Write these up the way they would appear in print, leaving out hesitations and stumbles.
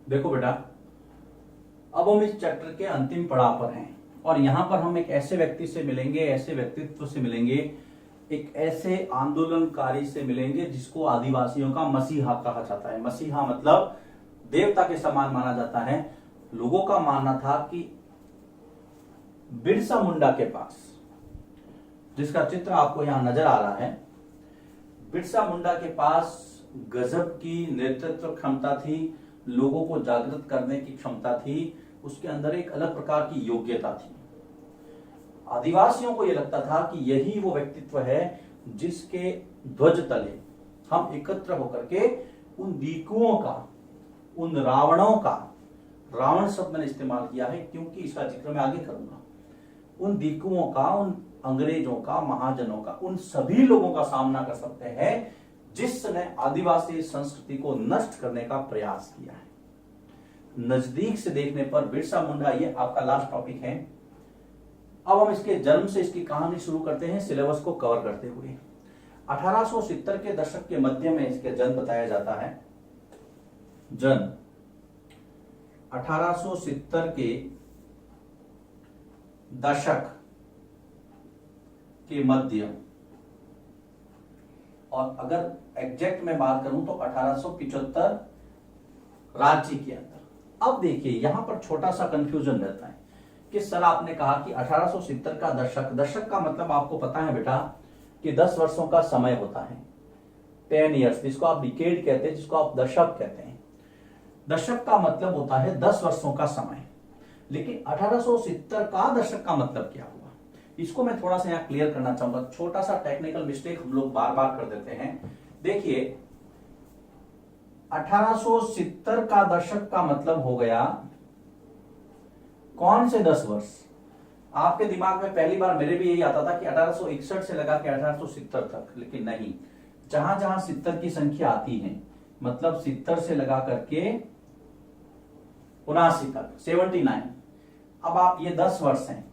देखो बेटा, अब हम इस चैप्टर के अंतिम पड़ाव पर हैं और यहां पर हम एक ऐसे व्यक्ति से मिलेंगे, ऐसे व्यक्तित्व से मिलेंगे, एक ऐसे आंदोलनकारी से मिलेंगे जिसको आदिवासियों का मसीहा कहा जाता है। मसीहा मतलब देवता के समान माना जाता है। लोगों का मानना था कि बिरसा मुंडा के पास, जिसका चित्र आपको यहां नजर आ रहा है, बिरसा मुंडा के पास गजब की नेतृत्व क्षमता थी, लोगों को जागृत करने की क्षमता थी, उसके अंदर एक अलग प्रकार की योग्यता थी। आदिवासियों को यह लगता था कि यही वो व्यक्तित्व है जिसके ध्वज तले हम एकत्र होकर के उन दीकुओं का, उन रावणों का, रावण शब्द मैंने इस्तेमाल किया है क्योंकि इसका जिक्र मैं आगे करूंगा, उन दीकुओं का, उन अंग्रेजों का, महाजनों का, उन सभी लोगों का सामना कर सकते हैं जिसने आदिवासी संस्कृति को नष्ट करने का प्रयास किया है। नजदीक से देखने पर बिरसा मुंडा, ये आपका लास्ट टॉपिक है। अब हम इसके जन्म से इसकी कहानी शुरू करते हैं, सिलेबस को कवर करते हुए। 1870 के दशक के मध्य में इसके जन्म बताया जाता है। जन्म 1870 के दशक के मध्य, और अगर एग्जैक्ट में बात करूं तो 1875 रांची के अंदर। अब देखिए यहां पर छोटा सा कंफ्यूजन रहता है कि सर आपने कहा कि 1870 का दशक, दशक का मतलब आपको पता है बेटा कि 10 वर्षों का समय होता है, 10 ईयर्स, जिसको आप डिकेड कहते हैं, जिसको आप दशक कहते हैं। दशक का मतलब होता है 10 वर्षों का समय। लेकिन 1870 का दशक का मतलब क्या हुआ, इसको मैं थोड़ा सा यहां क्लियर करना चाहूंगा। छोटा सा टेक्निकल मिस्टेक हम लोग बार बार कर देते हैं। देखिए 1870 का दशक का मतलब हो गया कौन से 10 वर्ष। आपके दिमाग में पहली बार, मेरे भी यही आता था कि 1861 से लगा के 1870 तक, लेकिन नहीं, जहां जहां 70 की संख्या आती है मतलब 70 से लगा करके 79 तक, 79। अब आप ये 10 वर्ष हैं,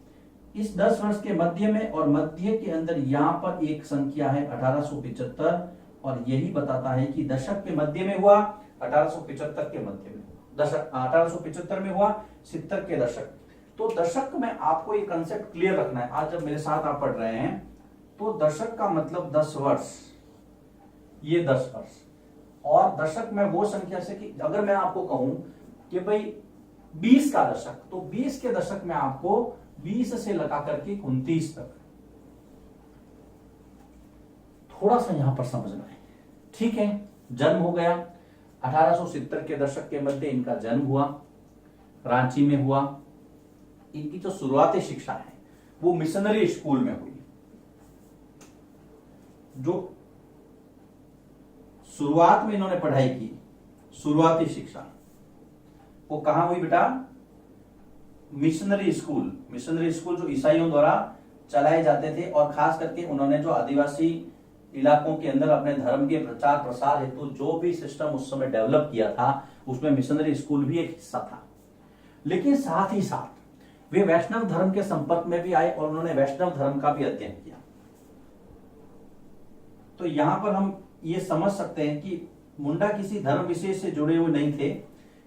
इस 10 वर्ष के मध्य में, और मध्य के अंदर यहां पर एक संख्या है 1875, और यही बताता है कि दशक के मध्य में हुआ, 1875 के मध्य में दशक, 1875 में हुआ, 70 के दशक। तो दशक में आपको ये कंसेप्ट क्लियर रखना है। आज जब मेरे साथ आप पढ़ रहे हैं तो दशक का मतलब 10 वर्ष, ये 10 वर्ष। और दशक में वो संख्या से कि अगर मैं आपको कहूं कि भाई 20 का दशक, तो 20 के दशक में आपको 20 से लगा करके 29 तक, थोड़ा सा यहां पर समझना है, ठीक है। जन्म हो गया 1870 के दशक के मध्य, इनका जन्म हुआ, रांची में हुआ। इनकी जो शुरुआती शिक्षा है वो मिशनरी स्कूल में हुई। जो शुरुआत में इन्होंने पढ़ाई की, शुरुआती शिक्षा, वो कहां हुई बेटा, मिशनरी स्कूल। मिशनरी स्कूल जो ईसाइयों द्वारा चलाए जाते थे, और खास करके उन्होंने जो आदिवासी इलाकों के अंदर अपने धर्म के प्रचार प्रसार हेतु जो भी सिस्टम उस समय डेवलप किया था, उसमें मिशनरी स्कूल भी एक हिस्सा था। लेकिन साथ ही साथ वे वैष्णव धर्म के संपर्क में भी आए और उन्होंने वैष्णव धर्म का भी अध्ययन किया। तो यहां पर हम ये समझ सकते हैं कि मुंडा किसी धर्म विशेष से जुड़े हुए नहीं थे,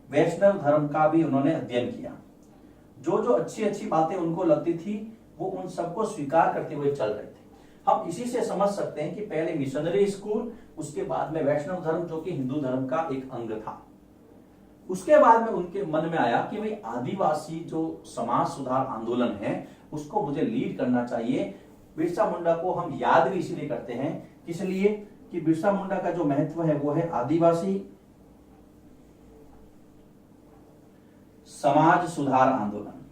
वैष्णव धर्म का भी उन्होंने अध्ययन किया। जो जो अच्छी अच्छी बातें उनको लगती थी वो उन सबको स्वीकार करते हुए चल रहे थे। हम इसी से समझ सकते हैं कि पहले मिशनरी स्कूल, उसके बाद में वैष्णव धर्म जो कि हिंदू धर्म का एक अंग था। उसके बाद में उनके मन में आया कि भाई आदिवासी जो समाज सुधार आंदोलन है उसको मुझे लीड करना चाहिए। बिरसा मुंडा को हम याद भी इसीलिए करते हैं, इसलिए कि बिरसा मुंडा का जो महत्व है वो है आदिवासी समाज सुधार आंदोलन।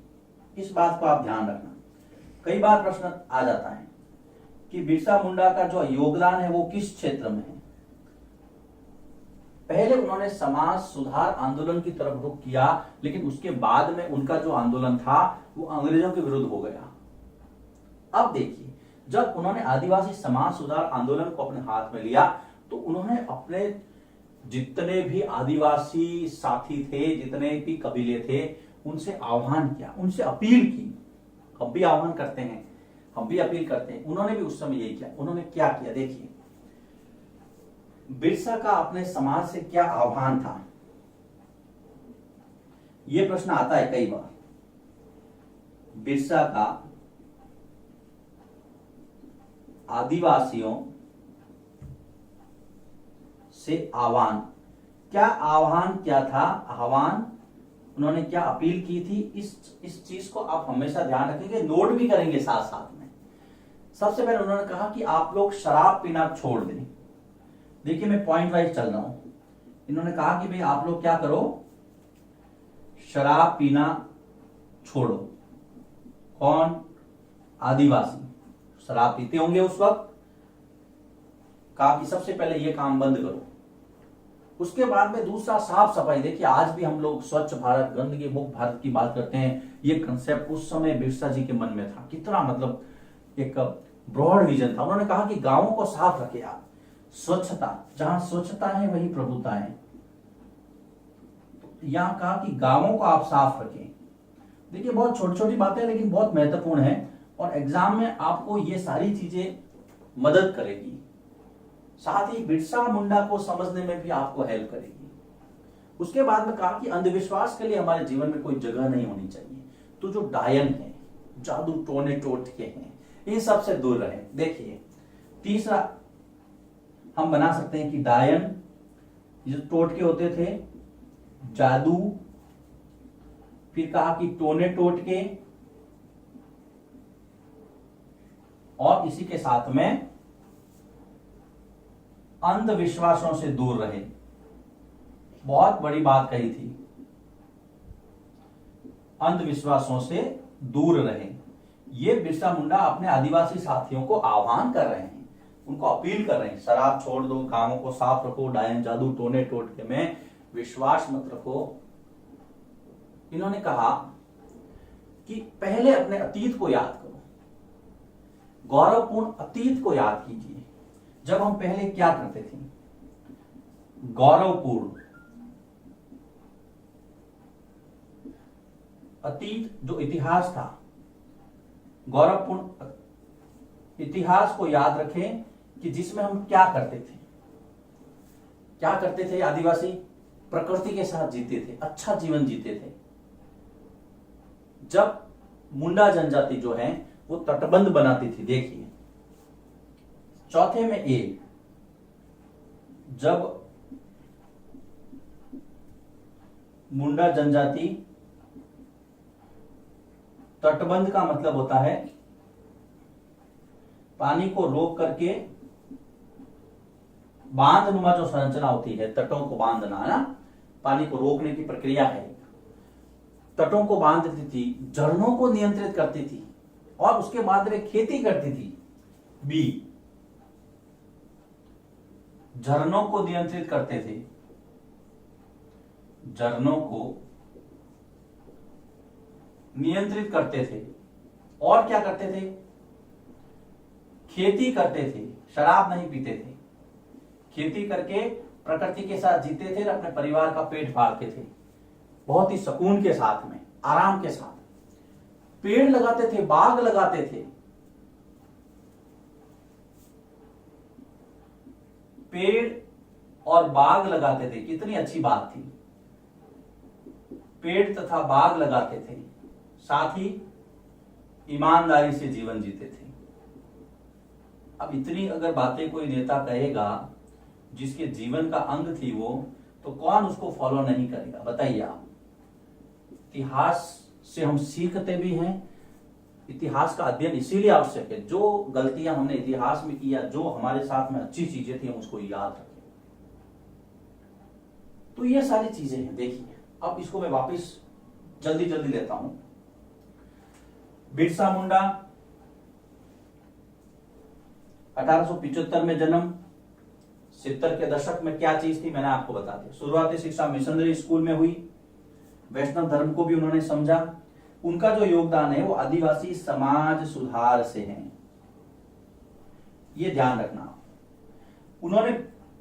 इस बात को आप ध्यान रखना। कई बार प्रश्न आ जाता है कि बिरसा मुंडा का जो योगदान है वो किस क्षेत्र में है। पहले उन्होंने समाज सुधार आंदोलन की तरफ रुख किया, लेकिन उसके बाद में उनका जो आंदोलन था वो अंग्रेजों के विरुद्ध हो गया। अब देखिए, जब उन्होंने आदिवासी समाज सुधार आंदोलन को अपने हाथ में लिया तो उन्होंने अपने जितने भी आदिवासी साथी थे, जितने भी कबीले थे, उनसे आह्वान किया, उनसे अपील की। अब भी आह्वान करते हैं, हम भी अपील करते हैं। उन्होंने भी उस समय यही किया। उन्होंने क्या किया, देखिए बिरसा का अपने समाज से क्या आह्वान था। ये प्रश्न आता है कई बार। बिरसा का आदिवासियों से आह्वान, क्या आह्वान क्या था, आह्वान उन्होंने क्या अपील की थी, इस चीज को आप हमेशा ध्यान रखेंगे, नोट भी करेंगे साथ साथ में। सबसे पहले उन्होंने कहा कि आप लोग शराब पीना छोड़ दें। देखिए मैं पॉइंट वाइज चल रहा हूं। इन्होंने कहा कि भाई आप लोग क्या करो, शराब पीना छोड़ो। कौन? आदिवासी शराब पीते होंगे उस वक्त। कहा कि सबसे पहले ये काम बंद करो। उसके बाद में दूसरा साफ सफाई। देखिए आज भी हम लोग स्वच्छ भारत, गंदगी मुक्त भारत की बात करते हैं। ये कंसेप्ट उस समय बिरसा जी के मन में था। कितना मतलब एक ब्रॉड विजन था। उन्होंने कहा कि गांवों को साफ रखे आप, स्वच्छता, जहां स्वच्छता है वही प्रभुता है। यहां कहा कि गांवों को आप साफ रखें। देखिए बहुत छोटी छोटी बातें हैं लेकिन बहुत महत्वपूर्ण है और एग्जाम में आपको ये सारी चीजें मदद करेगी। साथ ही बिरसा मुंडा को समझने में भी आपको हेल्प करेगी। उसके बाद में कहा कि अंधविश्वास के लिए हमारे जीवन में कोई जगह नहीं होनी चाहिए। तो जो डायन है, जादू टोने टोटके हैं, इन सब से दूर रहें। देखिए तीसरा हम बना सकते हैं कि डायन, जो टोटके होते थे, जादू, फिर कहा कि टोने टोटके, और इसी के साथ में अंधविश्वासों से दूर रहे। बहुत बड़ी बात कही थी, अंधविश्वासों से दूर रहे। ये बिरसा मुंडा अपने आदिवासी साथियों को आह्वान कर रहे हैं, उनको अपील कर रहे हैं, शराब छोड़ दो, गांवों को साफ रखो, डायन जादू टोने टोटके में विश्वास मत रखो। इन्होंने कहा कि पहले अपने अतीत को याद करो, गौरवपूर्ण अतीत को याद कीजिए। जब हम पहले क्या करते थे, गौरवपूर्ण अतीत जो इतिहास था, गौरवपूर्ण इतिहास को याद रखें कि जिसमें हम क्या करते थे। क्या करते थे आदिवासी? प्रकृति के साथ जीते थे, अच्छा जीवन जीते थे। जब मुंडा जनजाति जो है वो तटबंध बनाती थी। देखिए चौथे में ए, जब मुंडा जनजाति, तटबंध का मतलब होता है पानी को रोक करके, बांध नुमा जो संरचना होती है, तटों को बांधना है ना, पानी को रोकने की प्रक्रिया है। तटों को बांधती थी, झरनों को नियंत्रित करती थी और उसके बाद में खेती करती थी। बी, झरनों को नियंत्रित करते थे, झरनों को नियंत्रित करते थे। और क्या करते थे? खेती करते थे, शराब नहीं पीते थे। खेती करके प्रकृति के साथ जीते थे और अपने परिवार का पेट पालते थे, बहुत ही सुकून के साथ में, आराम के साथ। पेड़ लगाते थे, बाग लगाते थे, पेड़ और बाग लगाते थे। कितनी अच्छी बात थी, पेड़ तथा बाग लगाते थे, साथ ही ईमानदारी से जीवन जीते थे। अब इतनी अगर बातें कोई नेता कहेगा जिसके जीवन का अंग थी वो, तो कौन उसको फॉलो नहीं करेगा? बताइए आप। इतिहास से हम सीखते भी हैं, इतिहास का अध्ययन इसीलिए आवश्यक है। जो गलतियां हमने इतिहास में किया, जो हमारे साथ में अच्छी चीजें थी, हम उसको याद रखें। तो ये सारी चीजें हैं। देखिए अब इसको मैं वापस जल्दी जल्दी लेता हूं। बिरसा मुंडा 1875 में जन्म। 70 के दशक में क्या चीज थी मैंने आपको बता दिया। शुरुआती शिक्षा मिशनरी स्कूल में हुई। वैष्णव धर्म को भी उन्होंने समझा। उनका जो योगदान है वो आदिवासी समाज सुधार से है, ये ध्यान रखना। उन्होंने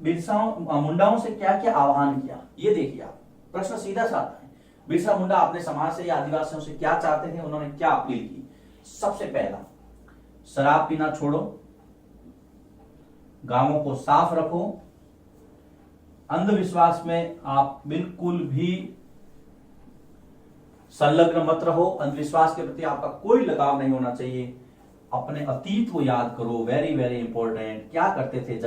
बिरसा मुंडाओं से क्या क्या आह्वान किया, ये देखिए आप। प्रश्न सीधा सा आता है, बिरसा मुंडा अपने समाज से या आदिवासियों से क्या चाहते थे, उन्होंने क्या अपील की? सबसे पहला, शराब पीना छोड़ो, गांवों को साफ रखो, अंधविश्वास में आप बिल्कुल भी संलग्न मत रहो, अंधविश्वास के प्रति आपका कोई लगाव नहीं होना चाहिए। अपने अतीत को याद करो, वेरी वेरी इंपॉर्टेंट। क्या करते थे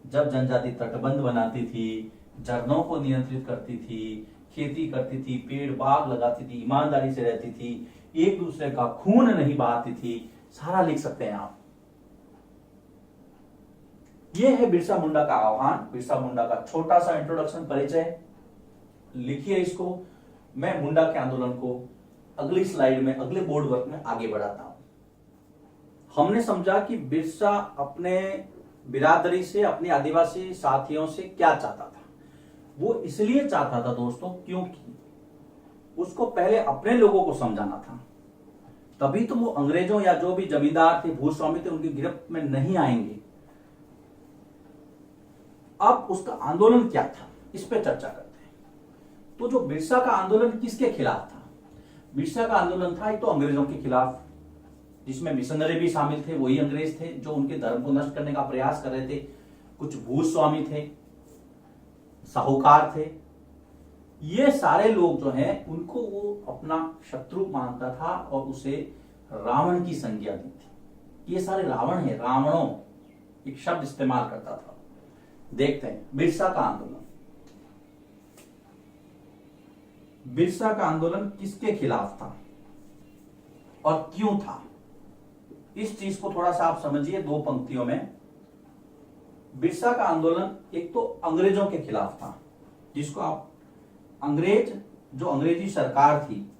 जब जनजाति तटबंध बनाती थी, झरनों को नियंत्रित करती थी, खेती करती थी, पेड़ बाग लगाती थी, ईमानदारी से रहती थी, एक दूसरे का खून नहीं बहाती थी, सारा लिख सकते हैं आप। यह है बिरसा मुंडा का आह्वान, बिरसा मुंडा का छोटा सा इंट्रोडक्शन, परिचय। लिखिए इसको। मैं मुंडा के आंदोलन को अगली स्लाइड में, अगले बोर्ड वर्क में आगे बढ़ाता हूं। हमने समझा कि बिरसा अपने बिरादरी से, अपने आदिवासी साथियों से क्या चाहता था। वो इसलिए चाहता था दोस्तों क्योंकि उसको पहले अपने लोगों को समझाना था, तभी तो वो अंग्रेजों या जो भी जमींदार थे, भूस्वामी थे, उनकी गिरफ्त में नहीं आएंगे। अब उसका आंदोलन क्या था, इस पे चर्चा करते हैं। तो जो बिरसा का आंदोलन किसके खिलाफ था? बिरसा का आंदोलन था एक तो अंग्रेजों के खिलाफ, जिसमें मिशनरी भी शामिल थे, वही अंग्रेज थे जो उनके धर्म को नष्ट करने का प्रयास कर रहे थे। कुछ भूस्वामी थे, साहूकार थे। ये सारे लोग जो हैं उनको वो अपना शत्रु मानता था और उसे रावण की संज्ञा दी थी। ये सारे रावण हैं, रावणों एक शब्द इस्तेमाल करता था। देखते हैं बिरसा का आंदोलन। बिरसा का आंदोलन किसके खिलाफ था और क्यों था, इस चीज को थोड़ा सा आप समझिए दो पंक्तियों में। बिरसा का आंदोलन एक तो अंग्रेजों के खिलाफ था, जिसको आप अंग्रेज, जो अंग्रेजी सरकार थी,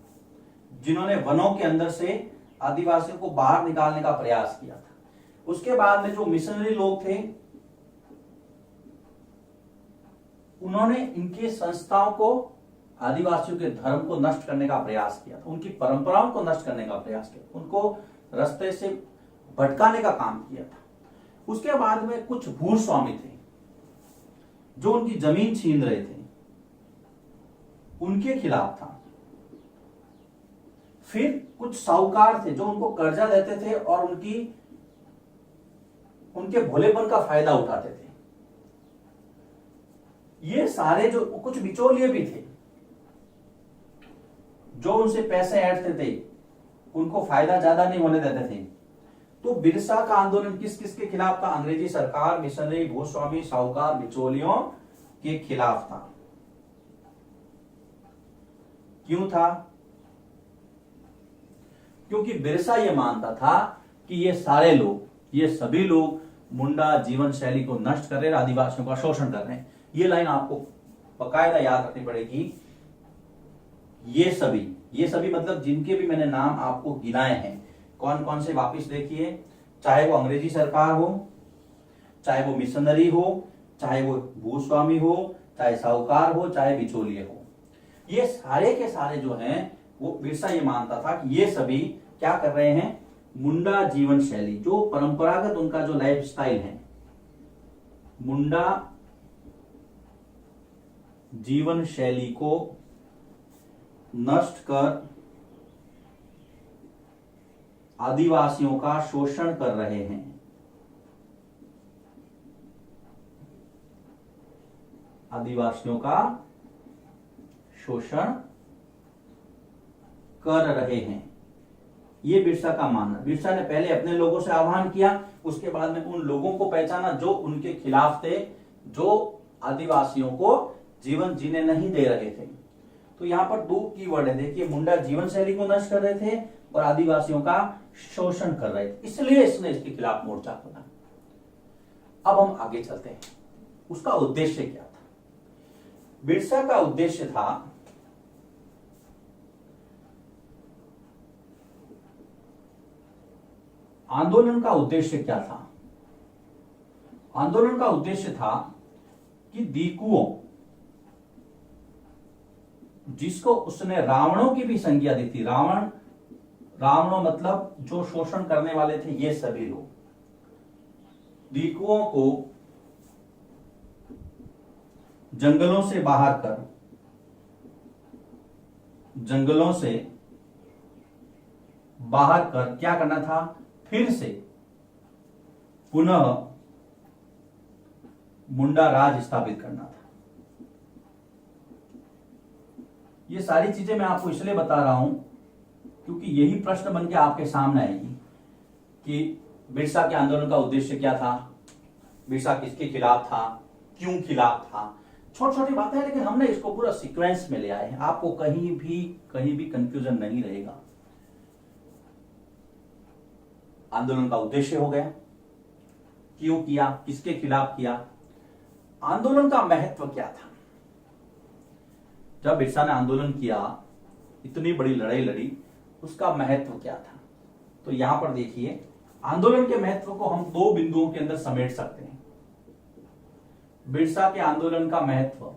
जिन्होंने वनों के अंदर से आदिवासियों को बाहर निकालने का प्रयास किया था। उसके बाद में जो मिशनरी लोग थे, उन्होंने इनके संस्थाओं को, आदिवासियों के धर्म को नष्ट करने का प्रयास किया था, उनकी परंपराओं को नष्ट करने का प्रयास किया, उनको रास्ते से भटकाने का काम किया था। उसके बाद में कुछ भूस्वामी थे जो उनकी जमीन छीन रहे थे, उनके खिलाफ था। फिर कुछ साहूकार थे जो उनको कर्जा देते थे और उनके भोलेपन का फायदा उठाते थे। ये सारे, जो कुछ बिचौलिए भी थे जो उनसे पैसे ऐंठते थे, उनको फायदा ज्यादा नहीं होने देते थे। तो बिरसा का आंदोलन किस किस के खिलाफ था? अंग्रेजी सरकार, मिशनरी, भूस्वामी, साहूकार, बिचौलियों के खिलाफ था। क्यों था? क्योंकि बिरसा यह मानता था कि ये सारे लोग, ये सभी लोग मुंडा जीवन शैली को नष्ट कर रहे हैं, आदिवासियों का शोषण कर रहे हैं। ये लाइन आपको बकायदा याद रखनी पड़ेगी। ये सभी मतलब जिनके भी मैंने नाम आपको गिनाए हैं, कौन कौन से, वापिस देखिए। चाहे वो अंग्रेजी सरकार हो, चाहे वो मिशनरी हो, चाहे वो भूस्वामी हो, चाहे साहूकार हो, चाहे बिचौलिए हो, ये सारे के सारे जो हैं, वो बिरसा ये मानता था कि ये सभी क्या कर रहे हैं? मुंडा जीवन शैली, जो परंपरागत उनका जो लाइफ स्टाइल है, मुंडा जीवन शैली को नष्ट कर आदिवासियों का शोषण कर रहे हैं। आदिवासियों का शोषण कर रहे हैं, ये बिरसा का मानना। बिरसा ने पहले अपने लोगों से आह्वान किया, उसके बाद में उन लोगों को पहचाना जो उनके खिलाफ थे, जो आदिवासियों को जीवन जीने नहीं दे रहे थे। तो यहां पर दो कीवर्ड है, देखिए, मुंडा जीवन शैली को नष्ट कर रहे थे और आदिवासियों का शोषण कर रहे थे, इसलिए इसने इसके खिलाफ मोर्चा खोला। अब हम आगे चलते हैं, उसका उद्देश्य क्या था? बिरसा का उद्देश्य था आंदोलन का उद्देश्य क्या था? आंदोलन का उद्देश्य था कि दीकुओं, जिसको उसने रावणों की भी संज्ञा दी थी, रावणों मतलब जो शोषण करने वाले थे, ये सभी लोग, दीकुओं को जंगलों से बाहर कर क्या करना था? फिर से पुनः मुंडा राज स्थापित करना था। ये सारी चीजें मैं आपको इसलिए बता रहा हूं क्योंकि यही प्रश्न बन के आपके सामने आएगी कि बिरसा के आंदोलन का उद्देश्य क्या था, बिरसा किसके खिलाफ था, क्यों खिलाफ था। छोटी छोटी बातें हैं लेकिन हमने इसको पूरा सीक्वेंस में ले आए हैं, आपको कहीं भी कंफ्यूजन नहीं रहेगा। आंदोलन का उद्देश्य हो गया, क्यों किया, किसके खिलाफ किया, आंदोलन का महत्व क्या था। जब बिरसा ने आंदोलन किया, इतनी बड़ी लड़ाई लड़ी, उसका महत्व क्या था। तो यहां पर देखिए, आंदोलन के महत्व को हम दो बिंदुओं के अंदर समेट सकते हैं। बिरसा के आंदोलन का महत्व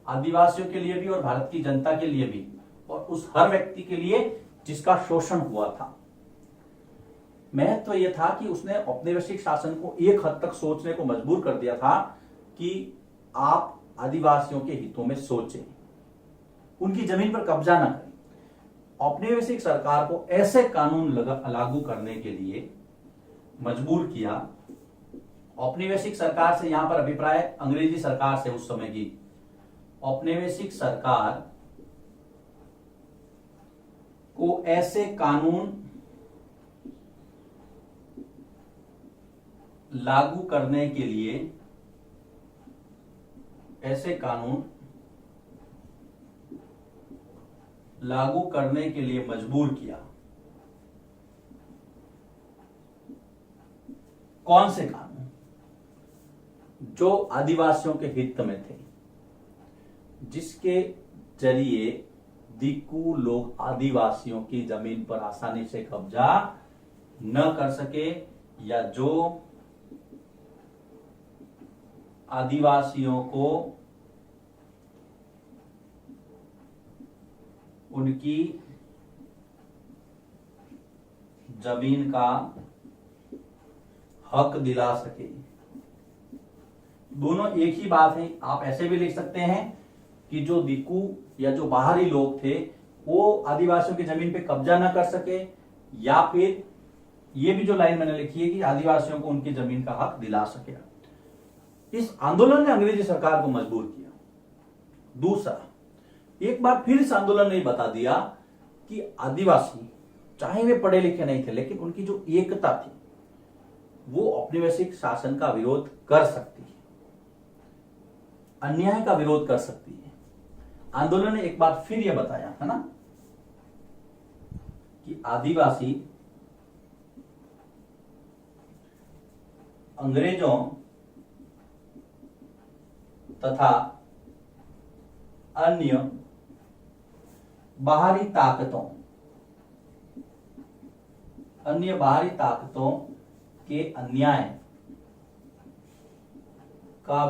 आदिवासियों के लिए भी और भारत की जनता के लिए भी, और उस हर व्यक्ति के लिए जिसका शोषण हुआ था। महत्व यह था कि उसने औपनिवेशिक शासन को एक हद तक सोचने को मजबूर कर दिया था कि आप आदिवासियों के हितों में सोचें, उनकी जमीन पर कब्जा न करें। औपनिवेशिक सरकार को ऐसे कानून लागू करने के लिए मजबूर किया। औपनिवेशिक सरकार से यहां पर अभिप्राय अंग्रेजी सरकार से, उस समय की औपनिवेशिक सरकार को ऐसे कानून लागू करने के लिए, ऐसे कानून लागू करने के लिए मजबूर किया। कौन से कानून? जो आदिवासियों के हित में थे, जिसके जरिए दिक्कू लोग आदिवासियों की जमीन पर आसानी से कब्जा न कर सके, या जो आदिवासियों को उनकी जमीन का हक दिला सके। दोनों एक ही बात है। आप ऐसे भी लिख सकते हैं कि जो दिक्कू या जो बाहरी लोग थे वो आदिवासियों की जमीन पे कब्जा ना कर सके, या फिर ये भी जो लाइन मैंने लिखी है कि आदिवासियों को उनकी जमीन का हक दिला सके। इस आंदोलन ने अंग्रेजी सरकार को मजबूर किया। दूसरा, एक बार फिर इस आंदोलन ने बता दिया कि आदिवासी, चाहे वे पढ़े लिखे नहीं थे, लेकिन उनकी जो एकता थी वो औपनिवेशिक शासन का विरोध कर सकती है, अन्याय का विरोध कर सकती है। आंदोलन ने एक बार फिर यह बताया है ना कि आदिवासी अंग्रेजों तथा अन्य बाहरी ताकतों के अन्याय का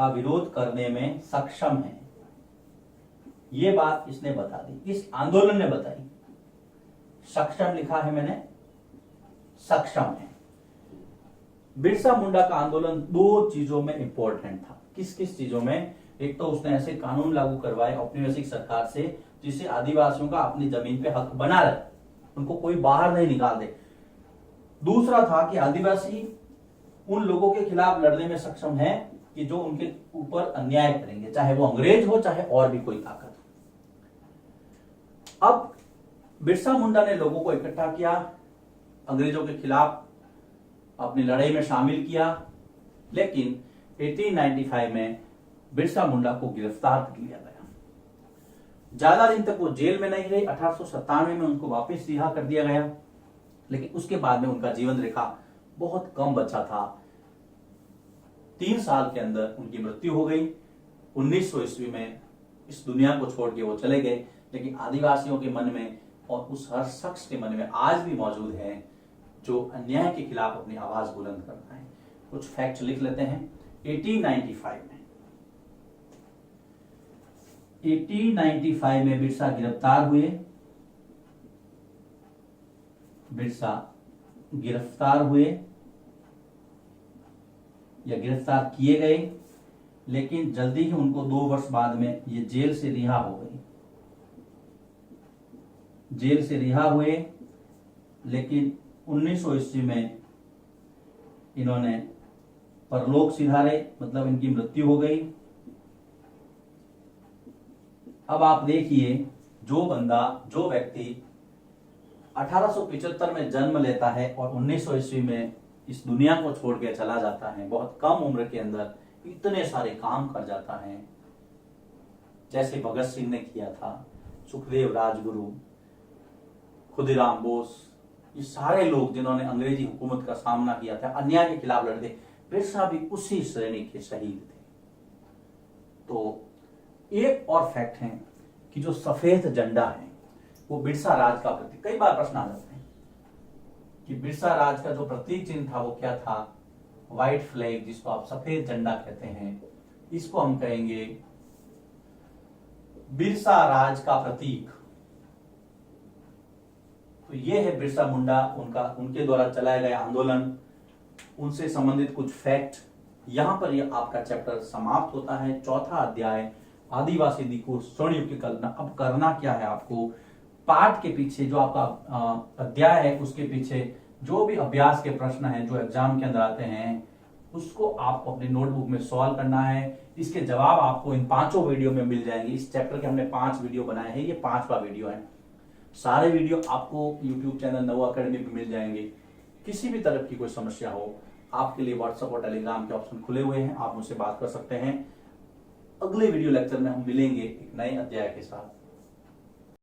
विरोध करने में सक्षम है। ये बात इसने बता दी, इस आंदोलन ने बताई। सक्षम लिखा है मैंने, सक्षम है। बिरसा मुंडा का आंदोलन दो चीजों में इंपॉर्टेंट था। किस किस चीजों में? एक तो उसने ऐसे कानून लागू करवाए औपनिवेशिक सरकार से जिससे आदिवासियों का अपनी जमीन पे हक बना रहे, उनको कोई बाहर नहीं निकाल दे। दूसरा था कि आदिवासी उन लोगों के खिलाफ लड़ने में सक्षम है कि जो उनके ऊपर अन्याय करेंगे, चाहे वो अंग्रेज हो चाहे और भी कोई ताकत हो। अब बिरसा मुंडा ने लोगों को इकट्ठा किया, अंग्रेजों के खिलाफ अपनी लड़ाई में शामिल किया, लेकिन 1895 में बिरसा मुंडा को गिरफ्तार कर लिया गया। ज्यादा दिन तक वो जेल में नहीं रहे। 1897 में उनको वापस रिहा कर दिया गया, लेकिन उसके बाद में उनका जीवन रेखा बहुत कम बचा था। 3 साल के अंदर उनकी मृत्यु हो गई। 1900 ईस्वी में इस दुनिया को छोड़ के वो चले गए, लेकिन आदिवासियों के मन में और उस हर शख्स के मन में आज भी मौजूद है जो अन्याय के खिलाफ अपनी आवाज बुलंद करता है। कुछ फैक्ट लिख लेते हैं। 1895 में बिरसा गिरफ्तार हुए। या गिरफ्तार किए गए, लेकिन जल्दी ही उनको 2 वर्ष बाद में ये जेल से रिहा हो गए। जेल से रिहा हुए, लेकिन 1900 ईस्वी में इन्होंने परलोक सिधारे, मतलब इनकी मृत्यु हो गई। अब आप देखिए, जो व्यक्ति 1875 में जन्म लेता है और 1900 ईस्वी में इस दुनिया को छोड़ के चला जाता है, बहुत कम उम्र के अंदर इतने सारे काम कर जाता है, जैसे भगत सिंह ने किया था, सुखदेव राजगुरु, खुदीराम बोस, ये सारे लोग जिन्होंने अंग्रेजी हुकूमत का सामना किया था, अन्याय के खिलाफ लड़ते, बिरसा भी उसी श्रेणी के शहीद थे। तो एक और फैक्ट है कि जो सफेद झंडा है वो बिरसा राज का प्रतीक, कई बार प्रश्न आ जाते हैं कि बिरसा राज का जो प्रतीक चिन्ह था वो क्या था, व्हाइट फ्लैग, जिसको आप सफेद झंडा कहते हैं, इसको हम कहेंगे बिरसा राज का प्रतीक। तो ये है बिरसा मुंडा, उनके द्वारा चलाया गया आंदोलन, उनसे संबंधित कुछ फैक्ट। यहां पर ये आपका चैप्टर समाप्त होता है। चौथा अध्याय आदिवासी दिक्कू स्वर्णयुग की कल्पना। अब करना क्या है आपको, पाठ के पीछे जो आपका अध्याय है उसके पीछे जो भी अभ्यास के प्रश्न हैं जो एग्जाम के अंदर आते हैं उसको आपको अपनी नोटबुक में सॉल्व करना है। इसके जवाब आपको इन 5 वीडियो में मिल जाएंगे। इस चैप्टर के हमने 5 वीडियो बनाए हैं, ये 5वां वीडियो है। सारे वीडियो आपको यूट्यूब चैनल नव अकेडमी पे मिल जाएंगे। किसी भी तरह की कोई समस्या हो, आपके लिए व्हाट्सएप और टेलीग्राम के ऑप्शन खुले हुए हैं, आप मुझसे बात कर सकते हैं। अगले वीडियो लेक्चर में हम मिलेंगे एक नए अध्याय के साथ।